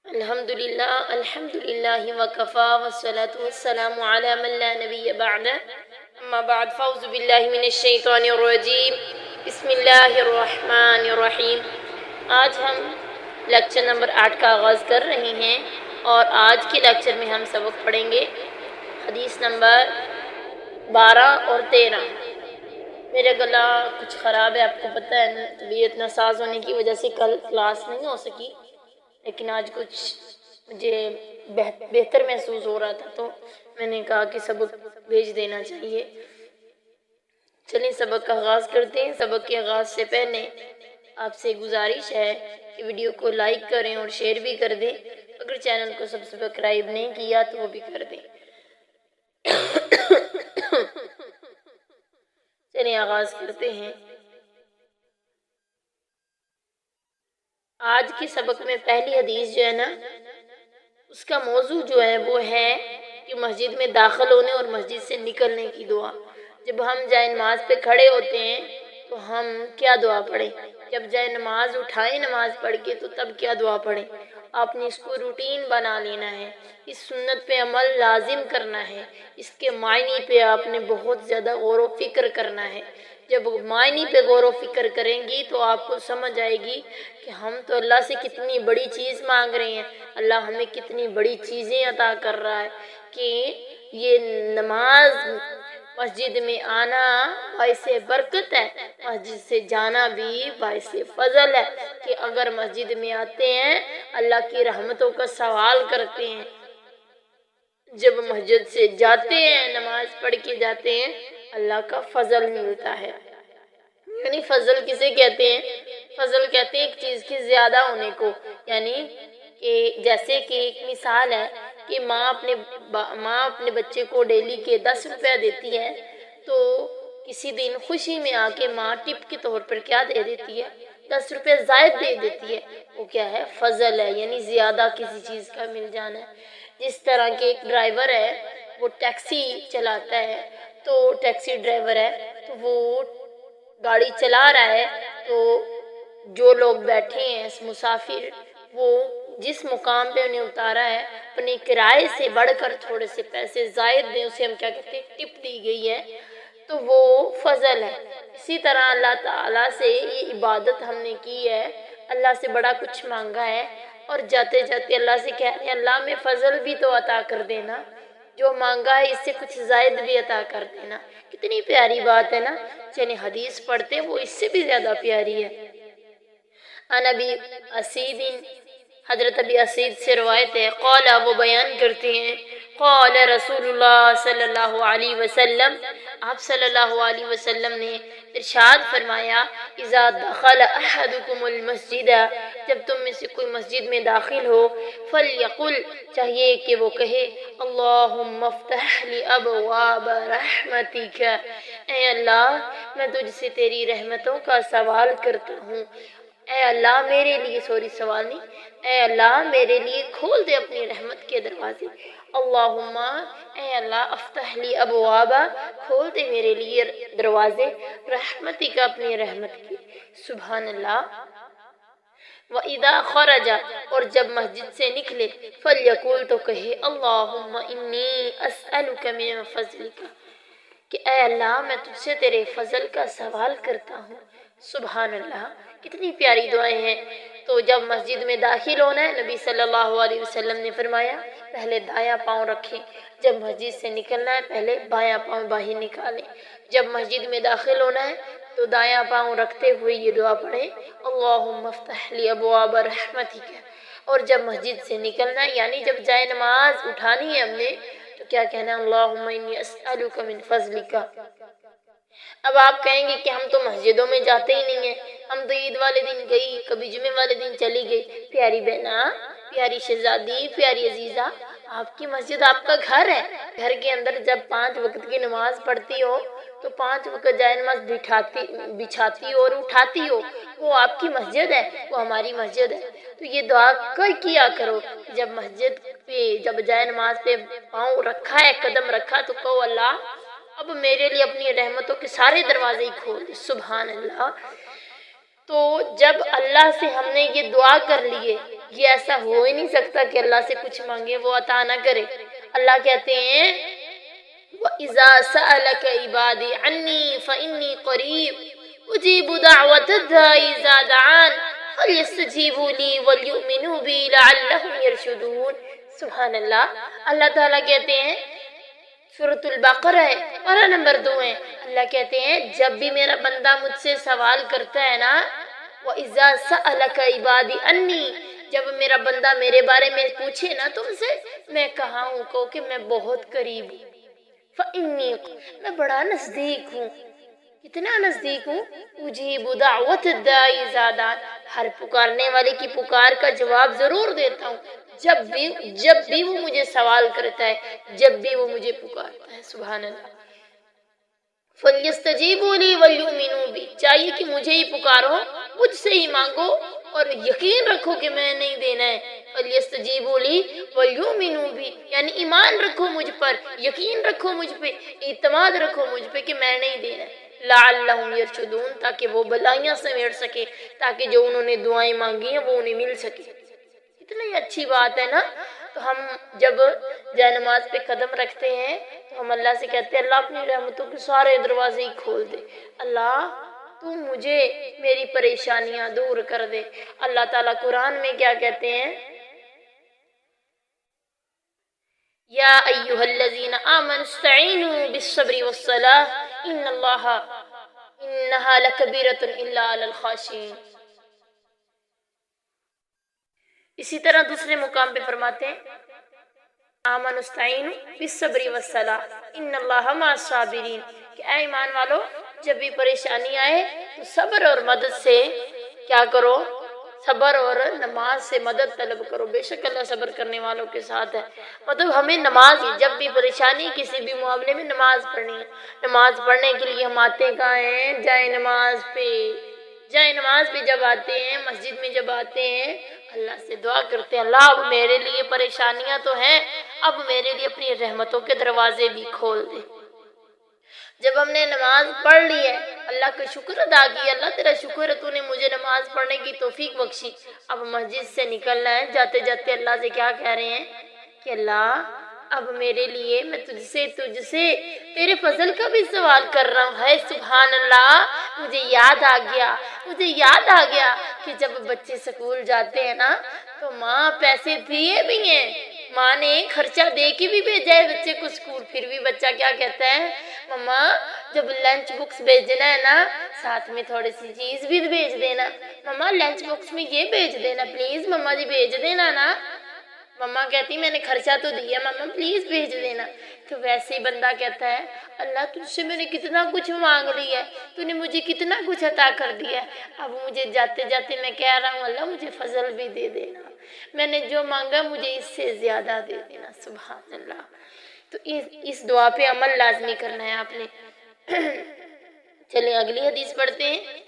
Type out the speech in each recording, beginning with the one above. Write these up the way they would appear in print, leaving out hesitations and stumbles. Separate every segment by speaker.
Speaker 1: الحمد للہ وکفا والصلاة والسلام علی من لا نبی بعد اما بعد فاعوذ باللہ من الشیطان الرجیم بسم اللہ الرحمن الرحیم۔ آج ہم لیکچر نمبر 8 کا آغاز کر رہے ہیں اور آج کے لیکچر میں ہم سبق پڑھیں گے حدیث نمبر 12 اور 13۔ میرا گلا کچھ خراب ہے، آپ کو پتہ ہے نا، طبیعت ناساز ہونے کی وجہ سے کل کلاس نہیں ہو سکی، لیکن آج کچھ مجھے بہتر محسوس ہو رہا تھا تو میں نے کہا کہ سبق بھیج دینا چاہیے۔ چلیں سبق کا آغاز کرتے ہیں۔ سبق کے آغاز سے پہلے آپ سے گزارش ہے کہ ویڈیو کو لائک کریں اور شیئر بھی کر دیں، اگر چینل کو سبسکرائب نہیں کیا تو وہ بھی کر دیں۔ چلیں آغاز کرتے ہیں۔ آج کے سبق میں پہلی حدیث جو ہے نا، اس کا موضوع جو ہے وہ ہے کہ مسجد میں داخل ہونے اور مسجد سے نکلنے کی دعا۔ جب ہم جائے نماز پہ کھڑے ہوتے ہیں تو ہم کیا دعا پڑھیں؟ جب جائے نماز اٹھائیں نماز پڑھ کے تو تب کیا دعا پڑھیں؟ آپ نے اس کو روٹین بنا لینا ہے، اس سنت پہ عمل لازم کرنا ہے، اس کے معنی پہ آپ نے بہت زیادہ غور و فکر کرنا ہے۔ جب معنی پہ غور و فکر کریں گی تو آپ کو سمجھ آئے گی کہ ہم تو اللہ سے کتنی بڑی چیز مانگ رہے ہیں، اللہ ہمیں کتنی بڑی چیزیں عطا کر رہا ہے، کہ یہ نماز مسجد میں آنا باعث برکت ہے، مسجد سے جانا بھی باعث فضل ہے، کہ اگر مسجد میں آتے ہیں اللہ کی رحمتوں کا سوال کرتے ہیں، جب مسجد سے جاتے ہیں نماز پڑھ کے جاتے ہیں اللہ کا فضل ملتا ہے۔ یعنی فضل کسے کہتے ہیں؟ فضل کہتے ہیں ایک چیز کی زیادہ ہونے کو، یعنی کہ جیسے کہ ایک مثال ہے کہ ماں اپنے بچے کو ڈیلی کے 10 روپے دیتی ہے، تو کسی دن خوشی میں آ کے ماں ٹپ کے طور پر کیا دے دیتی ہے؟ 10 روپے زائد دے دیتی ہے۔ وہ کیا ہے؟ فضل ہے، یعنی زیادہ کسی چیز کا مل جانا ہے۔ جس طرح کے ایک ڈرائیور ہے، وہ ٹیکسی چلاتا ہے، تو ٹیکسی ڈرائیور ہے تو وہ گاڑی چلا رہا ہے، تو جو لوگ بیٹھے ہیں مسافر، وہ جس مقام پہ انہیں اتارا ہے اپنے کرائے سے بڑھ کر تھوڑے سے پیسے زائد دیں، اسے ہم کیا کہتے ہیں؟ ٹپ دی گئی ہے، تو وہ فضل ہے۔ اسی طرح اللہ تعالیٰ سے یہ عبادت ہم نے کی ہے، اللہ سے بڑا کچھ مانگا ہے، اور جاتے جاتے اللہ سے کہہ رہے ہیں اللہ میں فضل بھی تو عطا کر دینا، جو مانگا ہے اس سے کچھ زائد بھی عطا کر دینا۔ کتنی پیاری بات ہے نا۔ چلیں حدیث پڑھتے ہیں، وہ اس سے بھی زیادہ پیاری ہے۔ عن ابی اسید، حضرت ابی اسید سے روایت ہے، قال، وہ بیان کرتے ہیں، قال رسول اللہ صلی اللہ علیہ وسلم، آپ صلی اللہ علیہ وسلم نے ارشاد فرمایا، اذا دخل احدکم المسجد، جب تم میں سے کوئی مسجد میں داخل ہو، فلیقل، چاہیے کہ وہ کہے، اللہم افتح لی ابواب رحمتک، اے اللہ میں تجھ سے تیری رحمتوں کا سوال کرتا ہوں، اے اللہ میرے لیے، سوال نہیں، اے اللہ میرے لیے کھول دے اپنی رحمت کے دروازے، اللہم، اے اللہ، افتح لی ابواب، کھول دے میرے لیے دروازے، رحمتی کا، اپنی رحمت کی۔ سبحان اللہ۔ وَإِذَا خَرَجَ، اور جب مسجد سے نکلے، فَلْيَقُولْ، تو کہے، اللہم انی اسألک من فضلک، کہ اے اللہ میں تجھ سے تیرے فضل کا سوال کرتا ہوں۔ سبحان اللہ، کتنی پیاری دعائیں ہیں۔ تو جب مسجد میں داخل ہونا ہے، نبی صلی اللہ علیہ وسلم نے فرمایا پہلے دایاں پاؤں رکھیں، جب مسجد سے نکلنا ہے پہلے بایاں پاؤں باہر نکالیں، جب مسجد میں داخل ہونا ہے تو دایاں پاؤں رکھتے ہوئے یہ دعا پڑھیں، اللہم افتح لی ابواب رحمتک، اور جب مسجد سے نکلنا ہے یعنی جب جائے نماز اٹھانی ہے ہم نے تو کیا کہنا ہے؟ اللہم انی اسألک من فضلک۔ اب آپ کہیں گے کہ ہم تو مسجدوں میں جاتے ہی نہیں ہیں، ہم تو عید والے دن گئی، کبھی جمعے والے دن چلی گئی۔ پیاری بہنا، پیاری شہزادی، پیاری عزیزہ، آپ کی مسجد آپ کا گھر ہے۔ گھر کے اندر جب 5 وقت کی نماز پڑھتی ہو تو 5 وقت جائے نماز بچھاتی ہو اور اٹھاتی ہو، وہ آپ کی مسجد ہے، وہ ہماری مسجد ہے۔ تو یہ دعا کیا کرو، جب مسجد پہ جب جائے نماز پہ پاؤں رکھا ہے، قدم رکھا، تو کہو اللہ اب میرے لیے اپنی رحمتوں کے سارے دروازے ہی کھول دے۔ سبحان اللہ۔ تو جب اللہ سے ہم نے یہ دعا کر لیے، یہ ایسا ہو ہی نہیں سکتا کہ اللہ سے کچھ مانگے وہ عطا نہ کرے۔ اللہ کہتے ہیں وَإِذَا سَأَلَكَ عِبَادِي عَنِّي فَإِنِّي قَرِيبٌ أُجِيبُ دَعْوَةَ الدَّاعِ إِذَا دَعَانِ فَلْيَسْتَجِیبُوا لِی وَلْیُؤْمِنُوا بِی لَعَلَّهُمْ یرشدون۔ سبحان اللہ۔ اللہ تعالیٰ کہتے ہیں، سورۃ البقرہ ہے، پارہ نمبر 2 ہے، اللہ کہتے ہیں جب بھی میرا بندہ مجھ سے سوال کرتا ہے نا، وَإِذَا سَأَلَكَ عِبَادِي عَنِّي، جب میرا بندہ میرے بارے میں پوچھے نا تم سے، میں کہاں ہوں، کہو کہ میں بہت قریب ہوں، فَإِنِّي، میں بڑا نزدیک ہوں۔ کتنا نزدیک ہوں؟ اجیب دعوت الداعی اذا دعان، ہر پکارنے والے کی پکار کا جواب ضرور دیتا ہوں، جب بھی وہ مجھے سوال کرتا ہے، جب بھی وہ مجھے پکارتا ہے۔ سبحان اللہ۔ فَلْيَسْتَجِیبُوا لِی وَلْیُؤْمِنُوا بِی، چاہیے کہ مجھے ہی پکارو، مجھ سے ہی مانگو اور یقین رکھو کہ میں نہیں دینا ہے۔ فَلْيَسْتَجِیبُوا لِی وَلْیُؤْمِنُوا بِی، یعنی ایمان رکھو مجھ پر، یقین رکھو مجھ پہ، اعتماد رکھو مجھ پہ کہ میں نہیں دینا ہے۔ لَعَلَّهُمْ یرشدون، تاکہ وہ بلائیاں سمیٹ سکے، تاکہ جو انہوں نے دعائیں مانگی ہیں وہ انہیں مل سکے۔ کتنی اچھی بات ہے نا۔ تو ہم جب جائے نماز پہ قدم رکھتے ہیں تو ہم اللہ سے کہتے ہیں اللہ اپنی رحمتوں کے سارے دروازے ہی کھول دے، اللہ تو مجھے میری پریشانیاں دور کر دے۔ اللہ تعالیٰ قرآن میں کیا کہتے ہیں، یا ایہا الذین آمنوا استعینوا بالصبر والصلاۃ انہا لکبیرۃ الا علی الخاشعین۔ اسی طرح دوسرے مقام پہ فرماتے ہیں آمنوا استعینوا بالصبر والصلاۃ ان اللہ مع الصابرین، کہ اے ایمان والو جب بھی پریشانی آئے تو صبر اور مدد سے کیا کرو، صبر اور نماز سے مدد طلب کرو، بے شک اللہ صبر کرنے والوں کے ساتھ ہے۔ مطلب ہمیں نماز، جب بھی پریشانی کسی بھی معاملے میں نماز پڑھنی ہے۔ نماز پڑھنے کے لیے ہم آتے کہاں ہیں؟ جائے نماز پہ۔ جائے نماز پہ جب آتے ہیں، مسجد میں جب آتے ہیں، اللہ سے دعا کرتے ہیں اللہ اب میرے لیے پریشانیاں تو ہیں، اب میرے لیے اپنی رحمتوں کے دروازے بھی کھول دے۔ جب ہم نے نماز پڑھ لی ہے، اللہ کا شکر ادا کیا، اللہ تیرا شکر ہے تو نے مجھے نماز پڑھنے کی توفیق بخشی، اب مسجد سے نکلنا ہے، جاتے جاتے اللہ سے کیا کہہ رہے ہیں کہ اللہ اب میرے لیے میں تجھ سے تیرے فضل کا بھی سوال کر رہا ہوں۔ ہے سبحان اللہ، مجھے یاد آ گیا کہ جب بچے سکول جاتے ہیں نا تو ماں پیسے دیے بھی ہیں، ماں نے خرچہ دے کے بھی بھیجا ہے بچے کو اسکول، پھر بھی بچہ کیا کہتا ہے، مما جب لنچ بکس بھیجنا ہے نا ساتھ میں تھوڑی سی چیز بھی بھیج دینا، مما لنچ بکس میں یہ بھیج دینا پلیز، مما جی بھیج دینا نا۔ مما کہتی میں نے خرچہ تو دیا، مما پلیز بھیج دینا۔ تو ویسے ہی بندہ کہتا ہے اللہ تجھ سے میں نے کتنا کچھ مانگ لیا ہے، تو نے مجھے کتنا کچھ عطا کر دیا ہے، اب مجھے جاتے جاتے میں کہہ رہا ہوں اللہ مجھے فضل بھی دے دینا، میں نے جو مانگا مجھے اس سے زیادہ دے دینا۔ سبحان اللہ۔ تو اس دعا پہ عمل لازمی کرنا ہے آپ نے۔ چلیں اگلی حدیث پڑھتے ہیں۔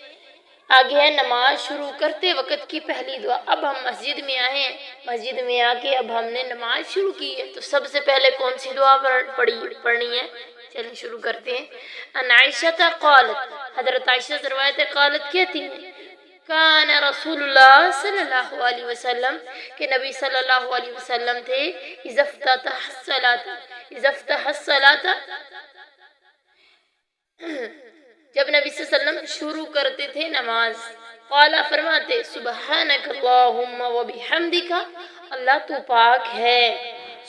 Speaker 1: آگے ہے نماز شروع کرتے وقت کی پہلی دعا۔ اب ہم مسجد میں آئے ہیں، مسجد میں آ کے اب ہم نے نماز شروع کی ہے تو سب سے پہلے کون سی دعا پڑھنی ہے؟ چلیں شروع کرتے ہیں۔ ان عائشہ قالت، حضرت عائشہ سے روایت ہے، قالت کہتی ہیں کان رسول اللہ صلی اللہ علیہ وسلم، کہ نبی صلی اللہ علیہ وسلم تھے، اذا افتتح الصلاۃ، جب نبی صلی اللہ علیہ وسلم شروع کرتے تھے نماز، قالا فرماتے سبحانک اللہم وبحمدک، اللہ تو پاک ہے،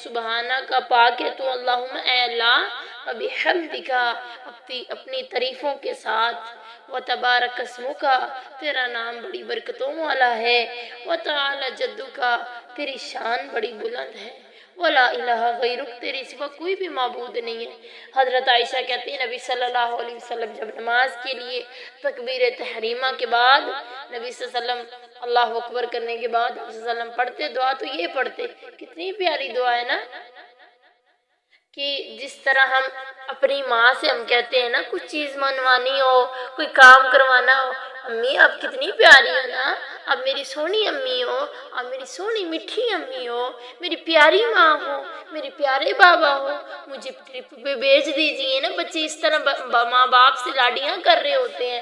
Speaker 1: سبحانک پاک ہے تو، اللہم اے اللہ، وبحمدک اپنی تعریفوں کے ساتھ، وتبارک اسمک تیرا نام بڑی برکتوں والا ہے، وتعالی جدک تیری شان بڑی بلند ہے، ولا الہ غیرک تیرے سوا کوئی بھی معبود نہیں ہے۔ حضرت عائشہ کہتی ہیں نبی صلی اللہ علیہ وسلم جب نماز کے لیے تکبیر تحریمہ کے بعد نبی صلی اللہ علیہ وسلم اللہ اکبر کرنے کے بعد نبی صلی اللہ علیہ وسلم پڑھتے دعا تو یہ پڑھتے، کتنی پیاری دعا ہے نا، کہ جس طرح ہم اپنی ماں سے ہم کہتے ہیں نا کچھ چیز منوانی ہو، کوئی کام کروانا ہو، امی آپ کتنی پیاری ہو نا، اب میری سونی امی ہو، اب میری سونی میٹھی امی ہو، میری پیاری ماں ہو، میرے پیارے بابا ہو، مجھے ٹرپ پہ بھیج دیجئے نا۔ بچے اس طرح ماں باپ سے لاڈیاں کر رہے ہوتے ہیں،